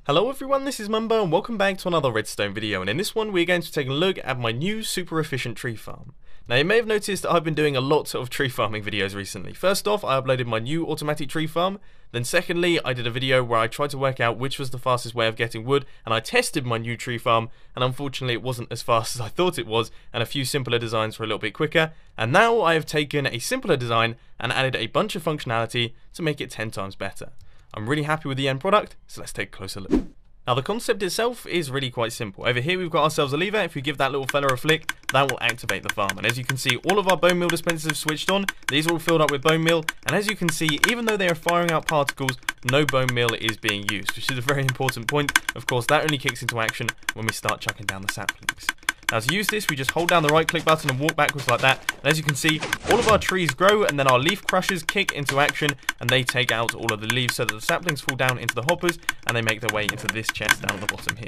Hello everyone, this is Mumbo and welcome back to another redstone video, and in this one we're going to take a look at my new super efficient tree farm. Now you may have noticed that I've been doing a lot of tree farming videos recently. First off, I uploaded my new automatic tree farm, then secondly I did a video where I tried to work out which was the fastest way of getting wood, and I tested my new tree farm, and unfortunately it wasn't as fast as I thought it was, and a few simpler designs were a little bit quicker, and now I have taken a simpler design and added a bunch of functionality to make it 10 times better. I'm really happy with the end product, so let's take a closer look. Now the concept itself is really quite simple. Over here we've got ourselves a lever. If we give that little fella a flick, that will activate the farm. And as you can see, all of our bone meal dispensers have switched on. These are all filled up with bone meal. And as you can see, even though they are firing out particles, no bone meal is being used, which is a very important point. Of course, that only kicks into action when we start chucking down the saplings. Now to use this, we just hold down the right click button and walk backwards like that. And as you can see, all of our trees grow and then our leaf crushers kick into action and they take out all of the leaves so that the saplings fall down into the hoppers and they make their way into this chest down at the bottom here.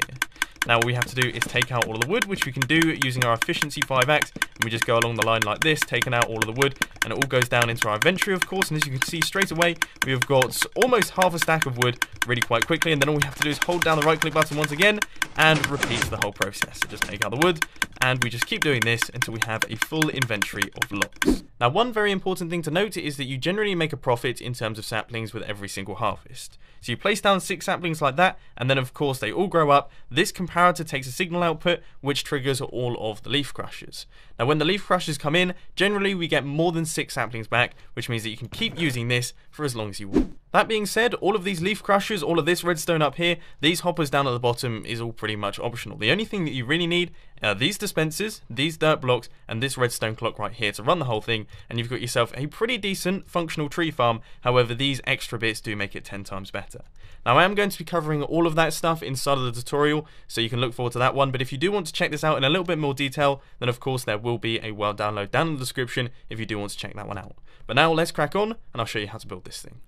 Now all we have to do is take out all of the wood, which we can do using our efficiency 5-axe, and we just go along the line like this, taking out all of the wood, and it all goes down into our inventory of course, and as you can see straight away, we have got almost half a stack of wood really quite quickly, and then all we have to do is hold down the right click button once again, and repeat the whole process. So just take out the wood, and we just keep doing this until we have a full inventory of logs. Now one very important thing to note is that you generally make a profit in terms of saplings with every single harvest. So you place down 6 saplings like that, and then of course they all grow up. This comparator takes a signal output which triggers all of the leaf crushers. Now when the leaf crushers come in, generally we get more than 6 saplings back, which means that you can keep using this for as long as you want. That being said, all of these leaf crushers, all of this redstone up here, these hoppers down at the bottom is all pretty much optional. The only thing that you really need are these dispensers, these dirt blocks, and this redstone clock right here to run the whole thing, and you've got yourself a pretty decent functional tree farm. However, these extra bits do make it 10 times better. Now I am going to be covering all of that stuff inside of the tutorial, so you can look forward to that one, but if you do want to check this out in a little bit more detail, then of course there will be a world download down in the description if you do want to check that one out. But now let's crack on, and I'll show you how to build this thing.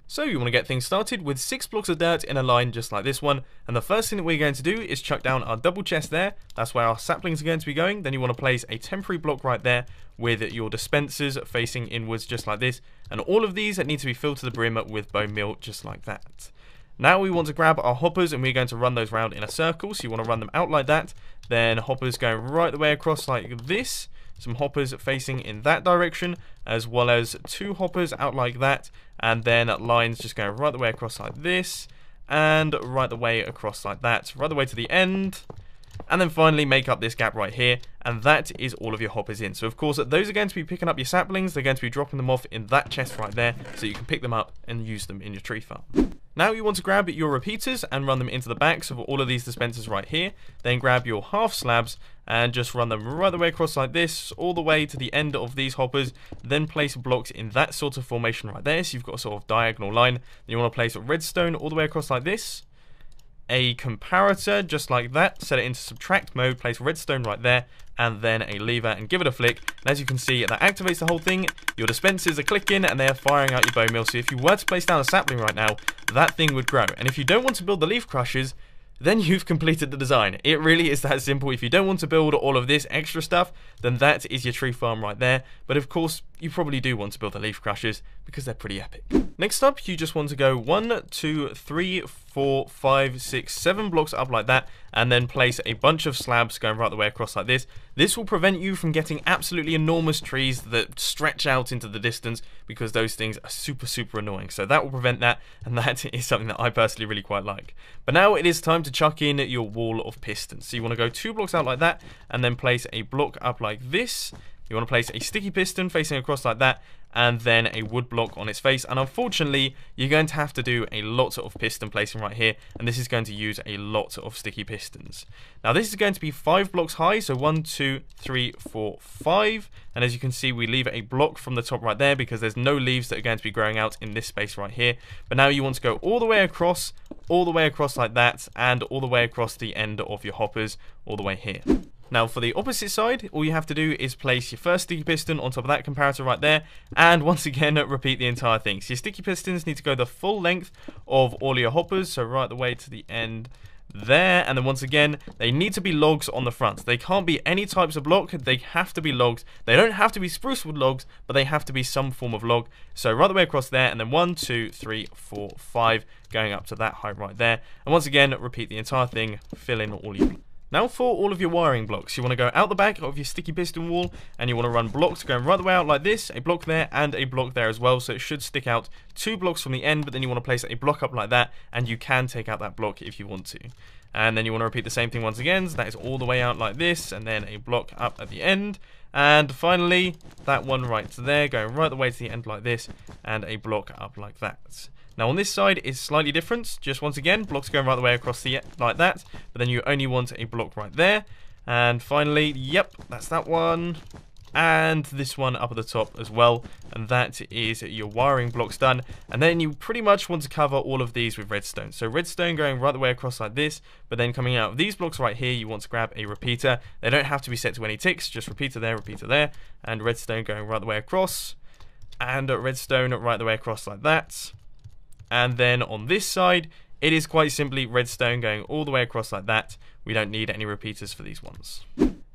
So you want to get things started with 6 blocks of dirt in a line just like this one, and the first thing that we're going to do is chuck down our double chest there. That's where our saplings are going to be going. Then you want to place a temporary block right there with your dispensers facing inwards just like this, and all of these need to be filled to the brim with bone meal just like that. Now we want to grab our hoppers and we're going to run those round in a circle, so you want to run them out like that, then hoppers going right the way across like this, some hoppers facing in that direction, as well as 2 hoppers out like that, and then lines just going right the way across like this, and right the way across like that, right the way to the end, and then finally make up this gap right here, and that is all of your hoppers in. So of course those are going to be picking up your saplings, they're going to be dropping them off in that chest right there, so you can pick them up and use them in your tree farm. Now you want to grab your repeaters and run them into the backs of all of these dispensers right here, then grab your half slabs and just run them right the way across like this, all the way to the end of these hoppers, then place blocks in that sort of formation right there, so you've got a sort of diagonal line. Then you want to place redstone all the way across like this, a comparator just like that, set it into subtract mode, place redstone right there, and then a lever and give it a flick, and as you can see that activates the whole thing. Your dispensers are clicking and they are firing out your bone meal, so if you were to place down a sapling right now, that thing would grow. And if you don't want to build the leaf crushers, then you've completed the design. It really is that simple. If you don't want to build all of this extra stuff, then that is your tree farm right there. But of course, you probably do want to build the leaf crushers because they're pretty epic. Next up, you just want to go 1, 2, 3, 4, 5, 6, 7 blocks up like that, and then place a bunch of slabs going right the way across like this. This will prevent you from getting absolutely enormous trees that stretch out into the distance, because those things are super annoying. So that will prevent that, and that is something that I personally really quite like. But now it is time to chuck in your wall of pistons. So you want to go 2 blocks out like that, and then place a block up like this. You want to place a sticky piston facing across like that, and then a wood block on its face. And unfortunately, you're going to have to do a lot of piston placing right here, and this is going to use a lot of sticky pistons. Now this is going to be 5 blocks high, so 1, 2, 3, 4, 5. And as you can see, we leave a block from the top right there because there's no leaves that are going to be growing out in this space right here. But now you want to go all the way across like that, and all the way across the end of your hoppers, all the way here. Now for the opposite side, all you have to do is place your first sticky piston on top of that comparator right there, and once again repeat the entire thing. So your sticky pistons need to go the full length of all your hoppers, so right the way to the end there, and then once again, they need to be logs on the front. They can't be any types of block, they have to be logs. They don't have to be spruce wood logs, but they have to be some form of log. So right the way across there, and then 1, 2, 3, 4, 5, going up to that height right there. And once again, repeat the entire thing, fill in all your blocks. Now for all of your wiring blocks, you want to go out the back of your sticky piston wall, and you want to run blocks going right the way out like this, a block there and a block there as well, so it should stick out 2 blocks from the end, but then you want to place a block up like that, and you can take out that block if you want to. And then you want to repeat the same thing once again, so that is all the way out like this, and then a block up at the end. And finally, that one right there, going right the way to the end like this, and a block up like that. Now on this side is slightly different, just once again, blocks going right the way across the like that, but then you only want a block right there. And finally, yep, that's that one. And this one up at the top as well, and that is your wiring blocks done. And then you pretty much want to cover all of these with redstone. So redstone going right the way across like this, but then coming out of these blocks right here, you want to grab a repeater. They don't have to be set to any ticks, just repeater there, and redstone going right the way across, and redstone right the way across like that. And then on this side, it is quite simply redstone going all the way across like that. We don't need any repeaters for these ones.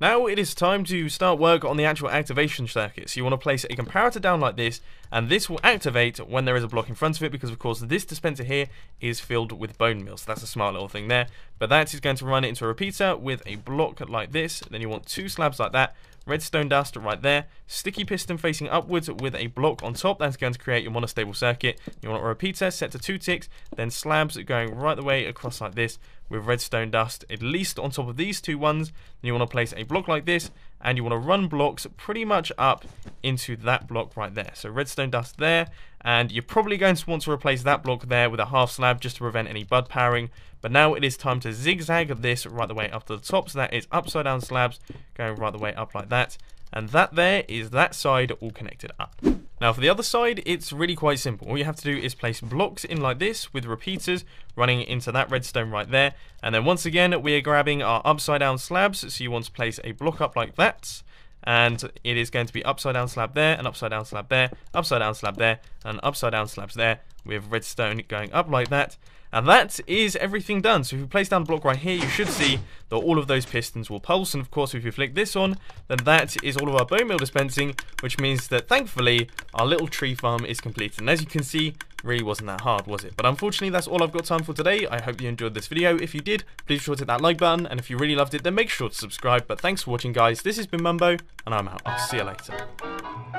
Now it is time to start work on the actual activation circuit. So you want to place a comparator down like this, and this will activate when there is a block in front of it, because of course this dispenser here is filled with bone meal. So that's a smart little thing there. But that is going to run it into a repeater with a block like this. Then you want 2 slabs like that. Redstone dust right there, sticky piston facing upwards with a block on top. That's going to create your monostable circuit. You want a repeater set to 2 ticks, then slabs going right the way across like this with redstone dust at least on top of these 2 ones. Then you want to place a block like this, and you want to run blocks pretty much up into that block right there. So redstone dust there, and you're probably going to want to replace that block there with a half slab just to prevent any bud powering. But now it is time to zigzag this right the way up to the top, so that is upside down slabs going right the way up like that. And that there is that side all connected up. Now for the other side, it's really quite simple. All you have to do is place blocks in like this with repeaters running into that redstone right there. And then once again, we are grabbing our upside down slabs. So you want to place a block up like that. And it is going to be upside down slab there, and upside down slab there, upside down slab there, and upside down slabs there with redstone going up like that. And that is everything done. So if you place down the block right here, you should see that all of those pistons will pulse. And of course, if you flick this on, then that is all of our bone meal dispensing, which means that thankfully our little tree farm is completed. And as you can see, really wasn't that hard, was it? But unfortunately, that's all I've got time for today. I hope you enjoyed this video. If you did, please be sure to hit that like button. And if you really loved it, then make sure to subscribe. But thanks for watching, guys. This has been Mumbo, and I'm out. I'll see you later.